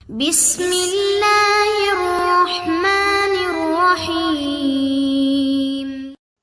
بسم اللہ الرحمن الرحیم۔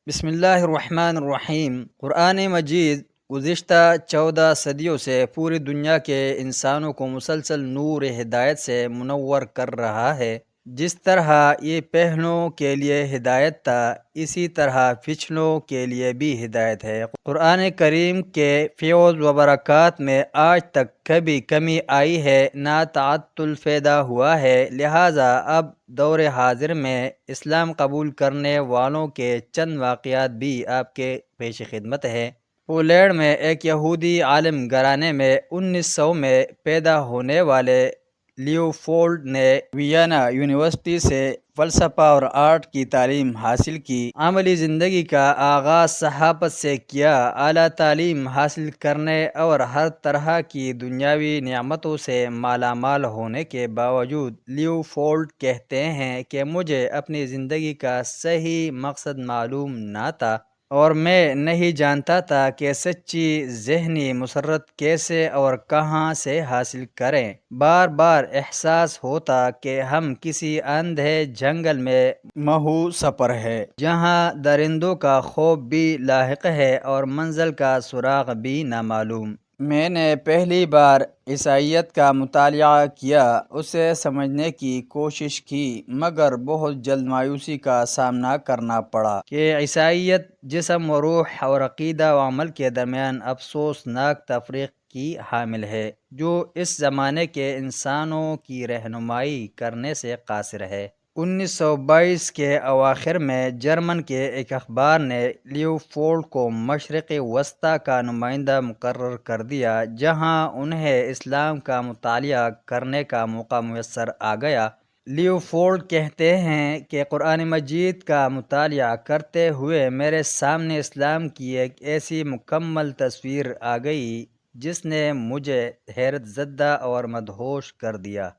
بسم اللہ الرحمن الرحیم۔ قرآن مجید گزشتہ 14 صدیوں سے پوری دنیا کے انسانوں کو مسلسل نور ہدایت سے منور کر رہا ہے۔ جس طرح یہ پہلوں کے لیے ہدایت تھا، اسی طرح پچھلوں کے لیے بھی ہدایت ہے۔ قرآن کریم کے فیض و برکات میں آج تک کبھی کمی آئی ہے نہ تعطل پیدا ہوا ہے، لہٰذا اب دور حاضر میں اسلام قبول کرنے والوں کے چند واقعات بھی آپ کے پیش خدمت ہے۔ پولینڈ میں ایک یہودی عالم گھرانے میں 1900 میں پیدا ہونے والے لیوپولڈ نے وینا یونیورسٹی سے فلسفہ اور آرٹ کی تعلیم حاصل کی۔ عملی زندگی کا آغاز صحافت سے کیا۔ اعلیٰ تعلیم حاصل کرنے اور ہر طرح کی دنیاوی نعمتوں سے مالا مال ہونے کے باوجود لیوپولڈ کہتے ہیں کہ مجھے اپنی زندگی کا صحیح مقصد معلوم نہ تھا اور میں نہیں جانتا تھا کہ سچی ذہنی مسرت کیسے اور کہاں سے حاصل کریں۔ بار بار احساس ہوتا کہ ہم کسی اندھے جنگل میں محو سفر ہے، جہاں درندوں کا خوف بھی لاحق ہے اور منزل کا سراغ بھی نامعلوم۔ میں نے پہلی بار عیسائیت کا مطالعہ کیا، اسے سمجھنے کی کوشش کی، مگر بہت جلد مایوسی کا سامنا کرنا پڑا کہ عیسائیت جسم و روح اور عقیدہ و عمل کے درمیان افسوسناک تفریق کی حامل ہے، جو اس زمانے کے انسانوں کی رہنمائی کرنے سے قاصر ہے۔ 1922 کے اواخر میں جرمن کے ایک اخبار نے لیوپولڈ کو مشرق وسطی کا نمائندہ مقرر کر دیا، جہاں انہیں اسلام کا مطالعہ کرنے کا موقع میسر آ گیا۔ لیوپولڈ کہتے ہیں کہ قرآن مجید کا مطالعہ کرتے ہوئے میرے سامنے اسلام کی ایک ایسی مکمل تصویر آ گئی جس نے مجھے حیرت زدہ اور مدہوش کر دیا۔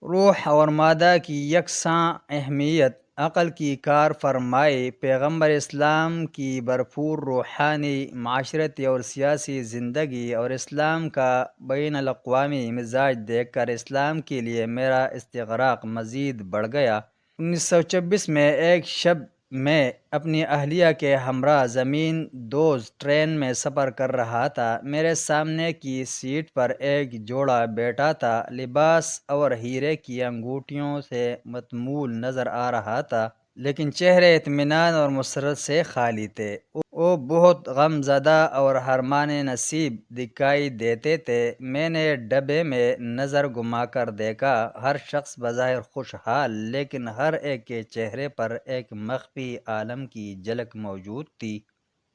روح اور مادہ کی یکساں اہمیت، عقل کی کار فرمائی، پیغمبر اسلام کی بھرپور روحانی، معاشرتی اور سیاسی زندگی اور اسلام کا بین الاقوامی مزاج دیکھ کر اسلام کے لیے میرا استغراق مزید بڑھ گیا۔ 1926 میں ایک شب میں اپنی اہلیہ کے ہمراہ زمین دوز ٹرین میں سفر کر رہا تھا۔ میرے سامنے کی سیٹ پر ایک جوڑا بیٹھا تھا، لباس اور ہیرے کی انگوٹھیوں سے متمول نظر آ رہا تھا، لیکن چہرے اطمینان اور مسرت سے خالی تھے۔ وہ بہت غم زدہ اور حرمان نصیب دکھائی دیتے تھے۔ میں نے ڈبے میں نظر گھما کر دیکھا، ہر شخص بظاہر خوشحال، لیکن ہر ایک کے چہرے پر ایک مخفی عالم کی جھلک موجود تھی۔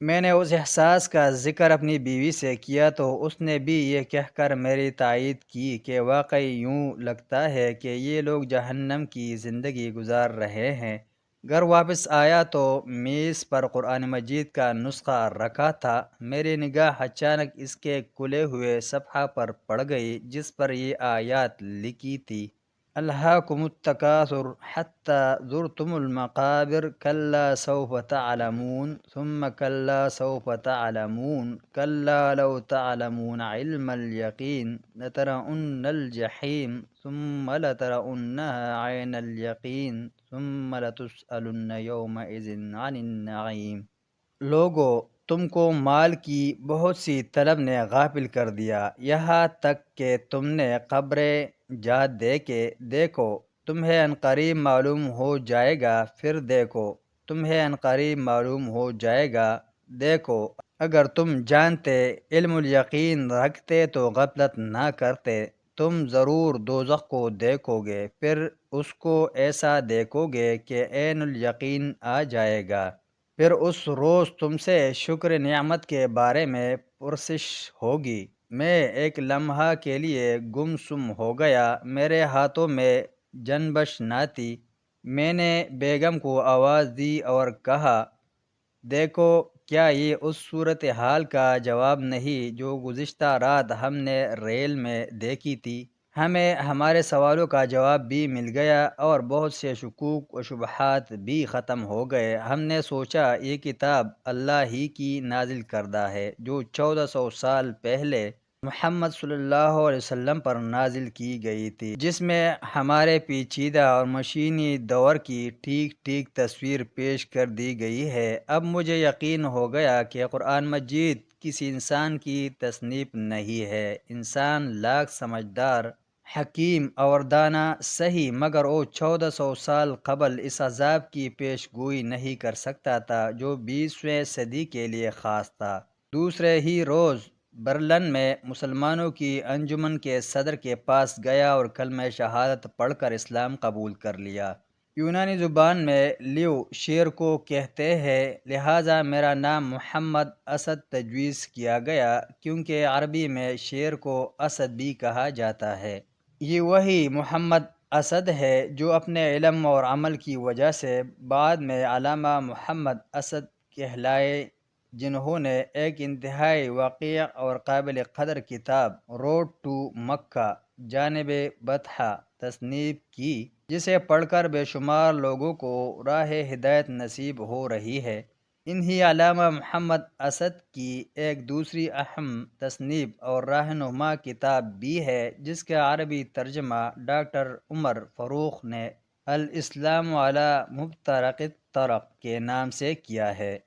میں نے اس احساس کا ذکر اپنی بیوی سے کیا تو اس نے بھی یہ کہہ کر میری تائید کی کہ واقعی یوں لگتا ہے کہ یہ لوگ جہنم کی زندگی گزار رہے ہیں۔ گھر واپس آیا تو میز پر قرآن مجید کا نسخہ رکھا تھا۔ میری نگاہ اچانک اس کے کھلے ہوئے صفحہ پر پڑ گئی جس پر یہ آیات لکھی تھی: الہاکم التکاثر حتی زرتم المقابر کلا سوف تعلمون ثم کلا سوف تعلمون کلا لو تعلمون علم الیقین لترؤن الجحیم ثم لترؤنها عین الیقین ثم لتسألن یومئذ عن النعیم۔ لوگو، تم کو مال کی بہت سی طلب نے غافل کر دیا، یہاں تک کہ تم نے قبریں جا دیکھو، تمہیں عنقریب معلوم ہو جائے گا، پھر دیکھو، تمہیں عنقریب معلوم ہو جائے گا، دیکھو۔ اگر تم جانتے، علم الیقین رکھتے تو غفلت نہ کرتے۔ تم ضرور دوزخ کو دیکھو گے، پھر اس کو ایسا دیکھو گے کہ عین الیقین آ جائے گا، پھر اس روز تم سے شکر نعمت کے بارے میں پرسش ہوگی۔ میں ایک لمحہ کے لیے گم سم ہو گیا، میرے ہاتھوں میں جنبش نہ تھی۔ میں نے بیگم کو آواز دی اور کہا، دیکھو، کیا یہ اس صورتحال کا جواب نہیں جو گزشتہ رات ہم نے ریل میں دیکھی تھی؟ ہمیں ہمارے سوالوں کا جواب بھی مل گیا اور بہت سے شکوک و شبہات بھی ختم ہو گئے۔ ہم نے سوچا یہ کتاب اللہ ہی کی نازل کردہ ہے جو 1400 سال پہلے محمد صلی اللہ علیہ وسلم پر نازل کی گئی تھی، جس میں ہمارے پیچیدہ اور مشینی دور کی ٹھیک ٹھیک تصویر پیش کر دی گئی ہے۔ اب مجھے یقین ہو گیا کہ قرآن مجید کسی انسان کی تصنیف نہیں ہے۔ انسان لاکھ سمجھدار، حکیم اور دانا صحیح، مگر وہ 1400 سال قبل اس عذاب کی پیش گوئی نہیں کر سکتا تھا جو 20ویں صدی کے لیے خاص تھا۔ دوسرے ہی روز برلن میں مسلمانوں کی انجمن کے صدر کے پاس گیا اور کلمہ شہادت پڑھ کر اسلام قبول کر لیا۔ یونانی زبان میں لیو شیر کو کہتے ہیں، لہٰذا میرا نام محمد اسد تجویز کیا گیا، کیونکہ عربی میں شیر کو اسد بھی کہا جاتا ہے۔ یہ وہی محمد اسد ہے جو اپنے علم اور عمل کی وجہ سے بعد میں علامہ محمد اسد کہلائے، جنہوں نے ایک انتہائی واقعہ اور قابل قدر کتاب روڈ ٹو مکہ جانب بطحہ تصنیف کی، جسے پڑھ کر بے شمار لوگوں کو راہ ہدایت نصیب ہو رہی ہے۔ انہی علامہ محمد اسد کی ایک دوسری اہم تصنیف اور رہنما کتاب بھی ہے، جس کا عربی ترجمہ ڈاکٹر عمر فاروق نے الاسلام علی مفترق الطرق کے نام سے کیا ہے۔